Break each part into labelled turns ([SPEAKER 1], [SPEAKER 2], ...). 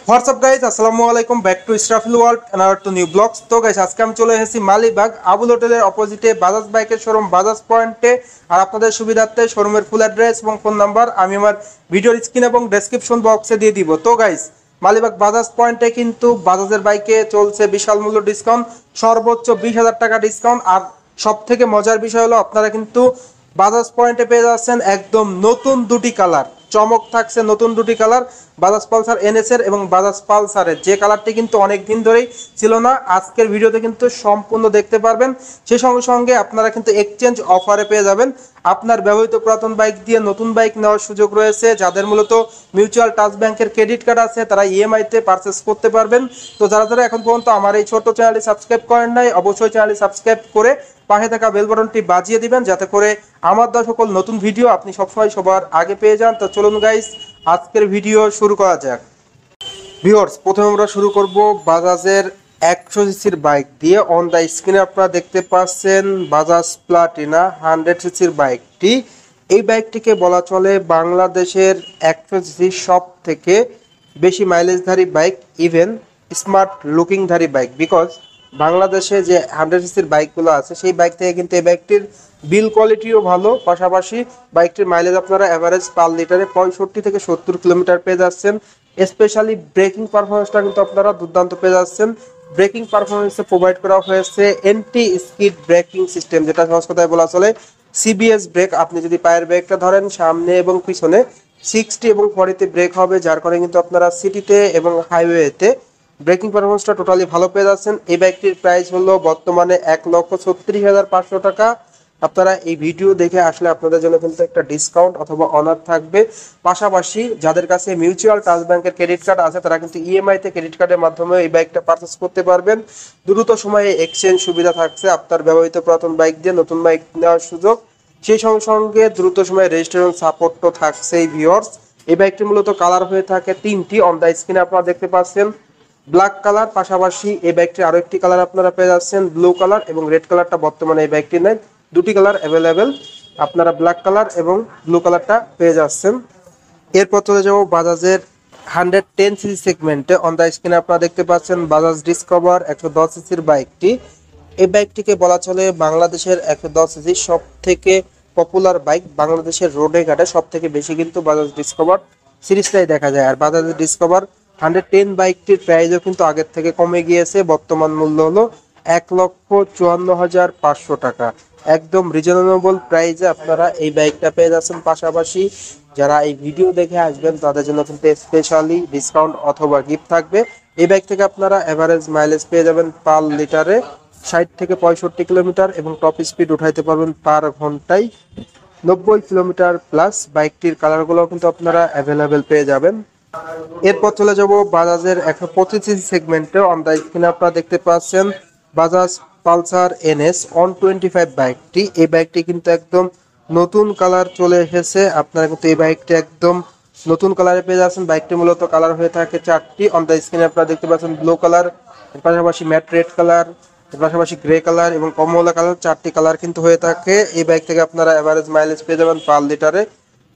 [SPEAKER 1] WhatsApp guys, আসসালামু আলাইকুম। Back to Israfil world and to new blogs. তো গাইজ, আজকে আমি চলে এসেছি মালিবাগ আবুল হোটেলের অপোজিটে বাজাজ বাইকের শোরুম বাজাজ পয়েন্টে। আর আপনাদের সুবিধার্থে শোরুমের ফুল অ্যাড্রেস এবং ফোন নাম্বার আমি আমার ভিডিওর স্ক্রিন এবং ডেসক্রিপশন বক্সে দিয়ে দিব। তো গাইজ, মালিবাগ বাজাজ পয়েন্টে কিন্তু বাজাজের বাইকে চলছে বিশাল মূল্য ডিসকাউন্ট, সর্বোচ্চ 20,000 টাকা ডিসকাউন্ট। আর সব থেকে মজার বিষয় হলো আপনারা কিন্তু বাজাজ পয়েন্টে পেয়ে যাচ্ছেন একদম নতুন দুটি কালার। চমক থাকছে নতুন দুটি কালার, বাজাজ পালসার এনএস এর এবং বাজাজ পালসারের, যে কালারটি কিন্তু অনেক দিন ধরেই ছিল না। আজকের ভিডিওতে কিন্তু সম্পূর্ণ দেখতে পারবেন। সেই সঙ্গে সঙ্গে আপনারা কিন্তু এক্সচেঞ্জ অফারে পেয়ে যাবেন। আপনার ব্যবহৃত পুরাতন বাইক দিয়ে নতুন বাইক নেওয়ার সুযোগ রয়েছে। যাদের মূলত মিউচুয়াল টাচ ব্যাংকের ক্রেডিট কার্ড আছে তারা ইএমআইতে পারচেস করতে পারবেন। তো যারা যারা এখন পর্যন্ত আমার এই ছোট্ট চ্যানেলটি সাবস্ক্রাইব করেন নাই, অবশ্যই চ্যানেলটি সাবস্ক্রাইব করে পাশে থাকা বেল বাটনটি বাজিয়ে দিবেন, যাতে করে আমার দেওয়া সকল নতুন ভিডিও আপনি সবসময় সবার আগে পেয়ে যান। তো চলুন গাইস, আজকের ভিডিও শুরু করা যাক। ভিউয়ার্স, প্রথমে আমরা শুরু করব বাজাজের 100 সিসির বাইক দিয়ে। অন দ্য স্ক্রিনে আপনারা দেখতে পাচ্ছেন বাজাজ প্লাটিনা 100 সিসির বাইকটি। এই বাইকটিকে বলা চলে বাংলাদেশের 100 সিসির সব থেকে বেশি মাইলেজধারী বাইক, ইভেন স্মার্ট লুকিংধারী বাইক। বিকজ বাংলাদেশে যে 100 সিসির বাইকগুলো আছে সেই বাইক থেকে কিন্তু এই বাইকটির বিল কোয়ালিটিও ভালো, পাশাপাশি বাইকটির মাইলেজ আপনারা অ্যাভারেজ পার লিটারে 65 থেকে 70 কিলোমিটার পেয়ে যাচ্ছেন। স্পেশালি ব্রেকিং পারফরমেন্সটা কিন্তু আপনারা দুর্দান্ত পেয়ে যাচ্ছেন। ব্রেকিং পারফরমেন্সে প্রোভাইড করা হয়েছে এন্টি স্কিড ব্রেকিং সিস্টেম, যেটা সহজ কথায় বলা চলে সিবিএস ব্রেক। আপনি যদি পায়ের ব্রেকটা ধরেন সামনে এবং পিছনে 60 এবং 40-তে ব্রেক হবে, যার কারণে কিন্তু আপনারা সিটিতে এবং হাইওয়েতে ব্রেকিং পারফরমেন্সটা টোটালি ভালো পেয়ে যাচ্ছেন। এই বাইকটির প্রাইস হলো বর্তমানে 1,36,500 টাকা। আপনারা এই ভিডিও দেখে আসলে আপনাদের জন্য কিন্তু একটা ডিসকাউন্ট অথবা অনার থাকবে। পাশাপাশি যাদের কাছে মিউচুয়াল টাচ ব্যাংকের ক্রেডিট কার্ড আছে তারা কিন্তু ইএমআইতে ক্রেডিট কার্ডের মাধ্যমে এই বাইকটা পারচেস করতে পারবেন। দ্রুত সময়ে এক্সচেঞ্জ সুবিধা থাকছে, আপনার ব্যবহৃত পুরাতন বাইক দিয়ে নতুন বাইক নেওয়ার সুযোগ। সেই সঙ্গে সঙ্গে দ্রুত সময়ে রেজিস্ট্রেশন সাপোর্টও থাকছে। এই ভিউয়ার্স, এই বাইকটি মূলত কালার হয়ে থাকে তিনটি। অন দ্য স্ক্রিনে আপনারা দেখতে পাচ্ছেন ব্ল্যাক কালার, পাশাপাশি এই বাইকটির আরো একটি কালার আপনারা পেয়ে যাচ্ছেন ব্লু কালার, এবং রেড কালারটা বর্তমানে এই বাইকটি নেই। দুটি কালার অ্যাভেলেবেল, আপনারা ব্ল্যাক কালার এবং ব্লু কালারটা পেয়ে যাচ্ছেন। এরপর চলে যাবো বাজাজের 110 সিসি সেগমেন্টে। অন দ্য স্ক্রিনে আপনারা দেখতে পাচ্ছেন বাজাজ ডিসকভার 110 সিসির বাইকটি। এই বাইকটিকে বলা চলে বাংলাদেশের 110 সিসির সব থেকে পপুলার বাইক। বাংলাদেশের রোডে ঘাটে সব থেকে বেশি কিন্তু বাজাজ ডিসকভার সিরিজটাই দেখা যায়। আর বাজাজ ডিসকভার 110 বাইকটির প্রাইসও কিন্তু আগের থেকে কমে গিয়েছে। বর্তমান মূল্য হলো 1,54,500 টাকা। একদম রিজনেবল প্রাইসে আপনারা এই বাইকটা পেয়ে যাচ্ছেন। পাশাপাশি যারা এই ভিডিও দেখে আসবেন তাদের জন্য কিন্তু স্পেশালি ডিসকাউন্ট অথবা গিফট থাকবে। এই বাইক থেকে আপনারা এভারেজ মাইলেজ পেয়ে যাবেন পার লিটারে 60 থেকে 65 কিলোমিটার, এবং টপ স্পিড উঠাইতে পারবেন পার ঘন্টায় 90 কিলোমিটার প্লাস। বাইকটির কালারগুলো কিন্তু আপনারা অ্যাভেলেবেল পেয়ে যাবেন। এরপর চলে যাব বাজাজের 125 সেগমেন্টে। অন দ্য স্ক্রিনে আপনারা দেখতে পাচ্ছেন বাজাজ পালসার এনএস 125 বাইকটি। এই বাইকটি কিন্তু একদম নতুন কালার চলে এসেছে। আপনারা কিন্তু এই বাইকটি একদম নতুন কালারে পেয়ে যাচ্ছেন। বাইকটি মূলত কালার হয়ে থাকে চারটি। অন দ্য স্ক্রিনে আপনারা দেখতে পাচ্ছেন ব্লু কালার, এর পাশাপাশি ম্যাট রেড কালার, এর পাশাপাশি গ্রে কালার এবং কমলা কালার, চারটি কালার কিন্তু হয়ে থাকে। এই বাইক থেকে আপনারা এভারেজ মাইলেজ পেয়ে যাবেন পার লিটারে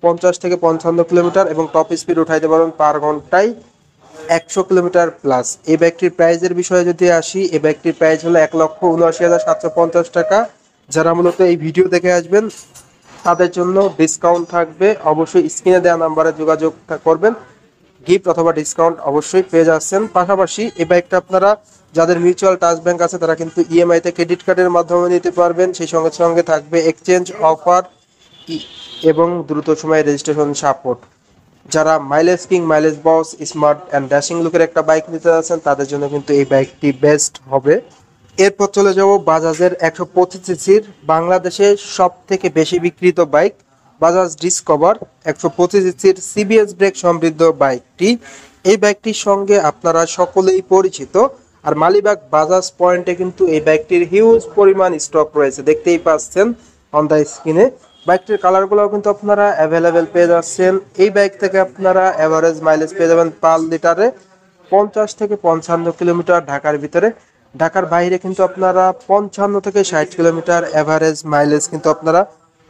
[SPEAKER 1] 50 থেকে 55 কিলোমিটার, এবং টপ স্পিড উঠাইতে পারবেন পার ঘন্টায় 100 কিলোমিটার প্লাস। এই বাইকটির প্রাইজের বিষয়ে যদি আসি, এই বাইকটির প্রাইস হলো 1,79,750 টাকা। যারা মূলত এই ভিডিও দেখে আসবেন তাদের জন্য ডিসকাউন্ট থাকবে। অবশ্যই স্ক্রিনে দেওয়া নাম্বারে যোগাযোগ করবেন, গিফট অথবা ডিসকাউন্ট অবশ্যই পেয়ে যাচ্ছেন। পাশাপাশি এই বাইকটা আপনারা যাদের মিউচুয়াল টাচ ব্যাংক আছে তারা কিন্তু ইএমআইতে ক্রেডিট কার্ডের মাধ্যমে নিতে পারবেন। সেই সঙ্গে সঙ্গে থাকবে এক্সচেঞ্জ অফার এবং দ্রুত সময়ে রেজিস্ট্রেশন সাপোর্ট। যারা mileage king, mileage boss, smart and dashing লুকের একটা বাইক নিতে যাচ্ছেন তাদের জন্য কিন্তু এই বাইকটি বেস্ট হবে। এরপর চলে যাব বাজাজের 125 সিসির বাংলাদেশের সব থেকে বেশি বিক্রিত বাইক বাজাজ ডিসকভার 125 সিসির সিবিএস ব্রেক সমৃদ্ধ বাইকটি। এই বাইকটির সঙ্গে আপনারা সকলেই পরিচিত। আর মালিবাগ বাজাজ পয়েন্টে কিন্তু এই বাইকটির হিউজ পরিমাণ স্টক রয়েছে, দেখতেই পাচ্ছেন অন দ্য স্ক্রিনে। বাইকটির কালারগুলো কিন্তু আপনারা অ্যাভেলেবেল পেয়ে যাচ্ছেন। এই বাইক থেকে আপনারা অ্যাভারেজ মাইলেজ পেয়ে যাবেন পার লিটারে 50 থেকে 55 কিলোমিটার ঢাকার ভিতরে। ঢাকার বাইরে কিন্তু আপনারা 55 থেকে 60 কিলোমিটার অ্যাভারেজ মাইলেজ কিন্তু আপনারা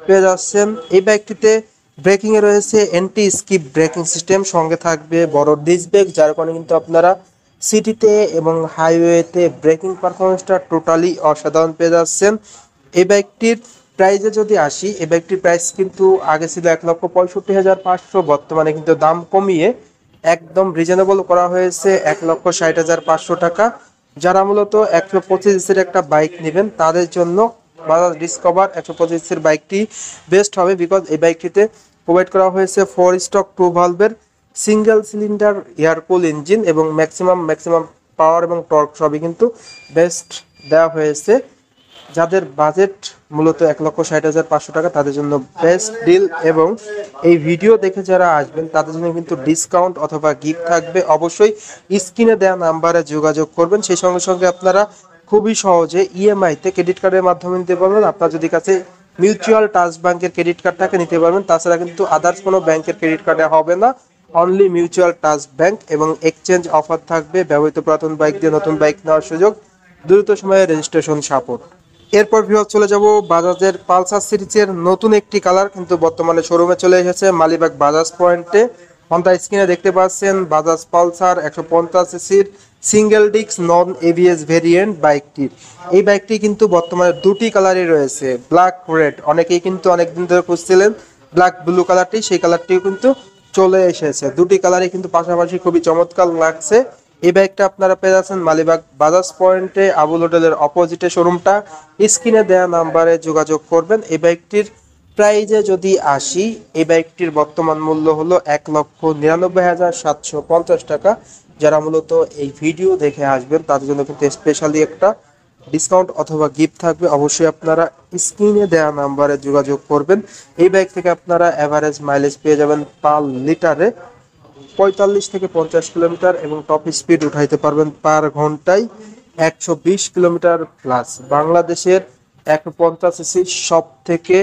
[SPEAKER 1] পেয়ে যাচ্ছেন। এই বাইকটিতে ব্রেকিং এ রয়েছে এন্টি স্কিপ ব্রেকিং সিস্টেম, সঙ্গে থাকবে বড় ডিস্ক ব্রেক, যার কারণে কিন্তু আপনারা সিটিতে এবং হাইওয়েতে ব্রেকিং পারফরমেন্সটা টোটালি অসাধারণ পেয়ে যাচ্ছেন। এই বাইকটির প্রাইসে যদি আসি, এই বাইকটির প্রাইস কিন্তু আগে ছিল 1,65,500, বর্তমানে কিন্তু দাম কমিয়ে একদম রিজনেবল করা হয়েছে 1,60,500 টাকা। যারা মূলত 125 একটা বাইক নেবেন তাদের জন্য বাজাজ ডিসকভার 125 বাইকটি বেস্ট হবে, বিকজ এই বাইকটিতে প্রোভাইড করা হয়েছে 4 স্টক 2 ভালভের সিঙ্গেল সিলিন্ডার এয়ারকুল ইঞ্জিন এবং ম্যাক্সিমাম পাওয়ার এবং টর্ক সবই কিন্তু বেস্ট দেওয়া হয়েছে। যাদের বাজেট মূলত 1,60,500 টাকা তাদের জন্য বেস্ট ডিল, এবং এই ভিডিও দেখে যারা আসবেন তাদের জন্য কিন্তু ডিসকাউন্ট অথবা গিফট থাকবে। অবশ্যই স্ক্রিনে দেওয়া নাম্বারে যোগাযোগ করবেন। সেই সঙ্গে সঙ্গে আপনারা খুবই সহজে ইএমআইতে ক্রেডিট কার্ডের মাধ্যমে নিতে পারবেন। আপনার যদি কাছে মিউচুয়াল টাচ ব্যাংকের ক্রেডিট কার্ড থাকে নিতে পারবেন, তাছাড়া কিন্তু আদার্স কোনো ব্যাংকের ক্রেডিট কার্ডে হবে না, অনলি মিউচুয়াল টাচ ব্যাংক। এবং এক্সচেঞ্জ অফার থাকবে, ব্যবহৃত পুরাতন বাইক দিয়ে নতুন বাইক নেওয়ার সুযোগ, দ্রুত সময়ে রেজিস্ট্রেশন সাপোর্ট। এরপর ভিউয়ার্স চলে যাব বাজাজের পালসার সিরিজের নতুন একটি কালার, কিন্তু বর্তমানে শোরুমে চলে এসেছে মালিবাগ বাজাজ পয়েন্টে। অন দ্য স্ক্রিনে দেখতে পাচ্ছেন বাজাজ পালসার 150 সিসির single disk non ABS variant বাইকটির। এই বাইকটি কিন্তু বর্তমানে দুটি কালারই রয়েছে, ব্ল্যাক রেড। অনেকেই কিন্তু অনেকদিন ধরে খুঁজছিলেন ব্ল্যাক ব্লু কালারটি, সেই কালারটিও কিন্তু চলে এসেছে। দুটি কালারই কিন্তু পাশাপাশি খুবই চমৎকার লাগছে। এই বাইকটা আপনারা পেয়ে যাচ্ছেন মালিবাগ বাজাজ পয়েন্টে, আবুল হোটেলের অপোজিটে শোরুমটা। স্ক্রিনে দেওয়া নাম্বারে যোগাযোগ করবেন। এই বাইকটির প্রাইজে যদি আসি, এই বাইকটির বর্তমান মূল্য হলো 1,99,750 টাকা। যারা মূলত এই ভিডিও দেখে আসবেন তাদের জন্য কিন্তু স্পেশালি একটা ডিসকাউন্ট অথবা গিফট থাকবে। অবশ্যই আপনারা স্ক্রিনে দেওয়া নাম্বারে যোগাযোগ করবেন। এই বাইক থেকে আপনারা অ্যাভারেজ মাইলেজ পেয়ে যাবেন পার লিটারে 45 থেকে 50 কিলোমিটার, এবং টপ স্পিড উঠাইতে পারবেন পার ঘন্টায় 120 কিলোমিটার প্লাস। বাংলাদেশের 150 সিসি সব থেকে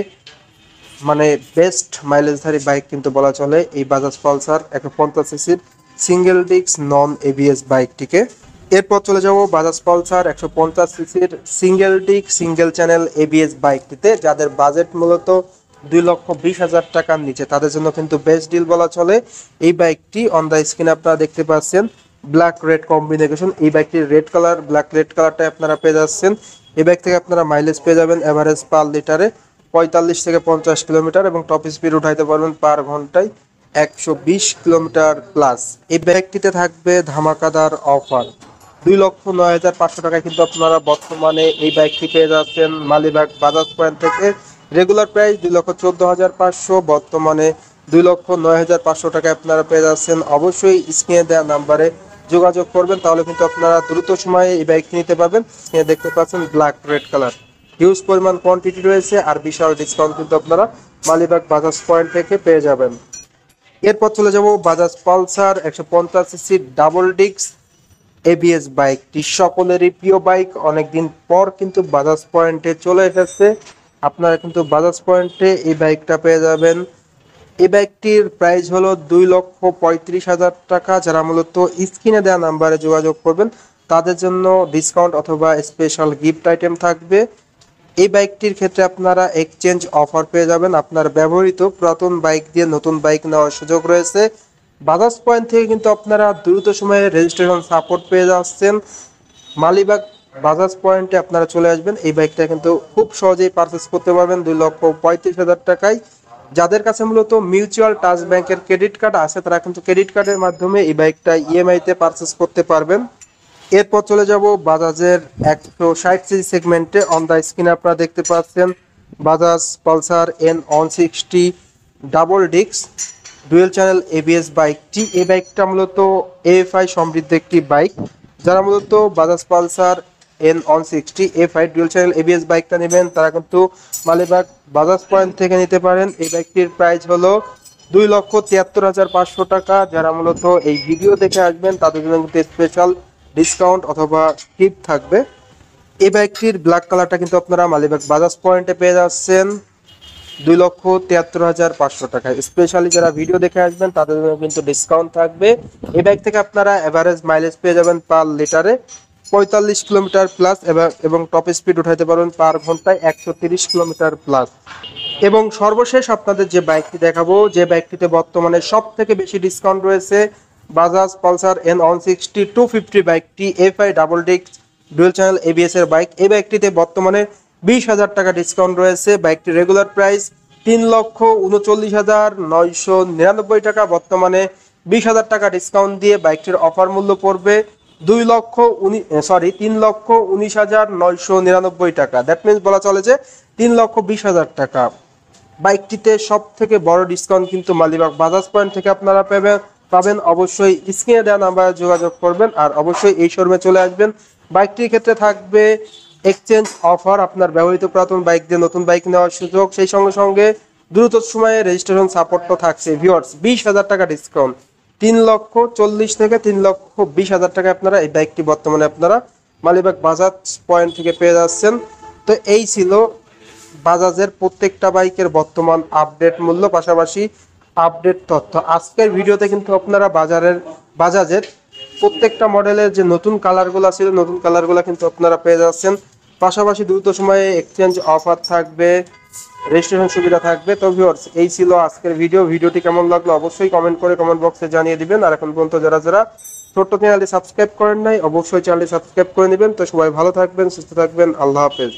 [SPEAKER 1] মানে বেস্ট মাইলেজধারী বাইক কিন্তু বলা চলে এই বাজাজ পালসার 150 সিসির সিঙ্গেল ডিস্ক নন এবিএস বাইকটিকে। এরপর চলে যাব বাজাজ পালসার 150 সিসির single disc single channel ABS বাইকটিতে। যাদের বাজেট মূলত 2,20,000 টাকার নিচে তাদের জন্য কিন্তু বেস্ট ডিল বলা চলে। এই বাইকটি অন দ্য স্ক্রিনে আপনারা দেখতে পাচ্ছেন ব্ল্যাক রেড কম্বিনেশন। এই বাইকটির রেড কালার ব্ল্যাক রেড কালারটা আপনারা পেয়ে যাচ্ছেন। এই বাইক থেকে আপনারা মাইলেজ পেয়ে যাবেন এভারেজ পার লিটারে 45 থেকে 50 কিলোমিটার, এবং টপ স্পিড উঠাইতে পারবেন পার ঘন্টায় 120 কিলোমিটার প্লাস। এই বাইকটিতে থাকবে ধামাকাদার অফার, 2,09,500 টাকায় কিন্তু আপনারা বর্তমানে এই বাইকটি পেয়ে যাচ্ছেন মালিবাগ বাজাজ পয়েন্ট থেকে। রেগুলার প্রাইস 2,14,500, বর্তমানে 2,09,500 টাকায় আপনারা পেয়ে যাচ্ছেন। অবশ্যই স্ক্রিনে দেওয়া নাম্বারে যোগাযোগ করবেন, তাহলে কিন্তু আপনারা দ্রুত সময়ে এই বাইকটি নিতে পারবেন। স্ক্রিনে দেখতে পাচ্ছেন ব্ল্যাক রেড কালার, হিউজ পরিমাণ কোয়ান্টিটি রয়েছে, আর বিশাল ডিসকাউন্ট কিন্তু আপনারা মালিবাগ বাজাজ পয়েন্ট থেকে পেয়ে যাবেন। এরপর চলে যাব Bajaj Pulsar 150 CC double disc ABS বাইকটি সকলেরই প্রিয় বাইক। অনেকদিন পর কিন্তু বাজাজ পয়েন্টে চলে এসেছে। আপনারা কিন্তু বাজাজ পয়েন্টে এই বাইকটা পেয়ে যাবেন। এই বাইকটির প্রাইস হলো 2,35,000 টাকা। যারা মূলত স্ক্রিনে দেওয়া নাম্বারে যোগাযোগ করবেন তাদের জন্য ডিসকাউন্ট অথবা স্পেশাল গিফট আইটেম থাকবে। এই বাইকটির ক্ষেত্রে আপনারা এক্সচেঞ্জ অফার পেয়ে যাবেন। আপনার ব্যবহৃত পুরাতন বাইক দিয়ে নতুন বাইক নেওয়ার সুযোগ রয়েছে। বাজাজ পয়েন্ট থেকে কিন্তু আপনারা দ্রুত সময়ে রেজিস্ট্রেশন সাপোর্ট পেয়ে যাচ্ছেন। মালিবাগ বাজাজ পয়েন্টে আপনারা চলে আসবেন। এই বাইকটা কিন্তু খুব সহজেই পারচেস করতে পারবেন 2,35,000 টাকায়। যাদের কাছে মূলত মিউচুয়াল টাচ ব্যাংকের ক্রেডিট কার্ড আছে তারা কিন্তু ক্রেডিট কার্ডের মাধ্যমে এই বাইকটা ইএমআইতে পারচেস করতে পারবেন। এরপর চলে যাব বাজাজের 160 সিসি সেগমেন্টে। অন দ্য স্ক্রিনে আপনারা দেখতে পাচ্ছেন Bajaj Pulsar N160 double disc dual channel ABS বাইকটি। এই বাইকটা মূলত এএফআই সমৃদ্ধ একটি বাইক। যারা মূলত Bajaj Pulsar N160 FI dual channel ABS বাইকটা নেবেন তারা কিন্তু মালিবাগ বাজাজ পয়েন্ট থেকে নিতে পারেন। এই বাইকটির প্রাইস হলো 2,73,500 টাকা। যারা মূলত এই ভিডিও দেখে আসবেন তাদের জন্য কিন্তু স্পেশাল ডিসকাউন্ট অথবা গিফট থাকবে। এই বাইকটির ব্ল্যাক কালারটা কিন্তু আপনারা মালিবাগ বাজাজ পয়েন্টে পেয়ে যাচ্ছেন 2,73,500 টাকায়। স্পেশালি যারা ভিডিও দেখে আসবেন তাদের জন্য কিন্তু ডিসকাউন্ট থাকবে। এই বাইক থেকে আপনারা এভারেজ মাইলেজ পেয়ে যাবেন পার লিটারে 45 কিলোমিটার প্লাস, এবং টপ স্পিড উঠাইতে পারবেন পার ঘন্টায় 130 কিলোমিটার প্লাস। এবং সর্বশেষ আপনাদের যে বাইকটি দেখাবো, যে বাইকটিতে বর্তমানে সব থেকে বেশি ডিসকাউন্ট রয়েছে, বাজাজ পালসার N160 250 বাইকটি FI double disc dual channel ABS এর বাইক। এই বাইকটিতে বর্তমানে 20,000 টাকা ডিসকাউন্ট রয়েছে। বাইকটি রেগুলার প্রাইস 3,39,999 টাকা, বর্তমানে 20,000 টাকা ডিসকাউন্ট দিয়ে বাইকটির অফার মূল্য পড়বে 3,19,999 টাকা। দ্যাট মিনস বলা চলে যে 3,20,000 টাকা। বাইকটিতে সব থেকে বড় ডিসকাউন্ট কিন্তু মালিবাগ বাজাজ পয়েন্ট থেকে আপনারা পাবেন। অবশ্যই স্ক্রিনে দেওয়া নাম্বারে যোগাযোগ করবেন আর অবশ্যই এই শোরুমে চলে আসবেন। বাইকটির ক্ষেত্রে থাকবে এক্সচেঞ্জ অফার, আপনার ব্যবহৃত পুরাতন বাইক দিয়ে নতুন বাইক নেওয়ার সুযোগ, সেই সঙ্গে সঙ্গে দ্রুত সময়ে রেজিস্ট্রেশন সাপোর্টও থাকছে। ভিউয়ার্স, 20,000 টাকা ডিসকাউন্ট, 3,40,000 থেকে 3,20,000 টাকা আপনারা এই বাইকটি বর্তমানে আপনারা মালিবাগ বাজাজ পয়েন্ট থেকে পেয়ে যাচ্ছেন। তো এই ছিল বাজাজের প্রত্যেকটা বাইকের বর্তমান আপডেট মূল্য, পাশাপাশি আপডেট তথ্য। আজকের ভিডিওতে কিন্তু আপনারা বাজাজের প্রত্যেকটা মডেলের যে নতুন কালারগুলো ছিল, নতুন কালারগুলো কিন্তু আপনারা পেয়ে যাচ্ছেন। পাশাপাশি দ্রুত সময়ে এক্সচেঞ্জ অফার থাকবে, রেজিস্ট্রেশন সুবিধা থাকবে। তো ভিউয়ার্স, এই ছিল আজকের ভিডিওটি কেমন লাগলো অবশ্যই কমেন্ট করে কমেন্ট বক্সে জানিয়ে দিবেন। আর এখন পর্যন্ত যারা ছোট্ট চ্যানেলটি সাবস্ক্রাইব করেন নাই, অবশ্যই চ্যানেলটি সাবস্ক্রাইব করে নেবেন। তো সবাই ভালো থাকবেন, সুস্থ থাকবেন, আল্লাহ হাফেজ।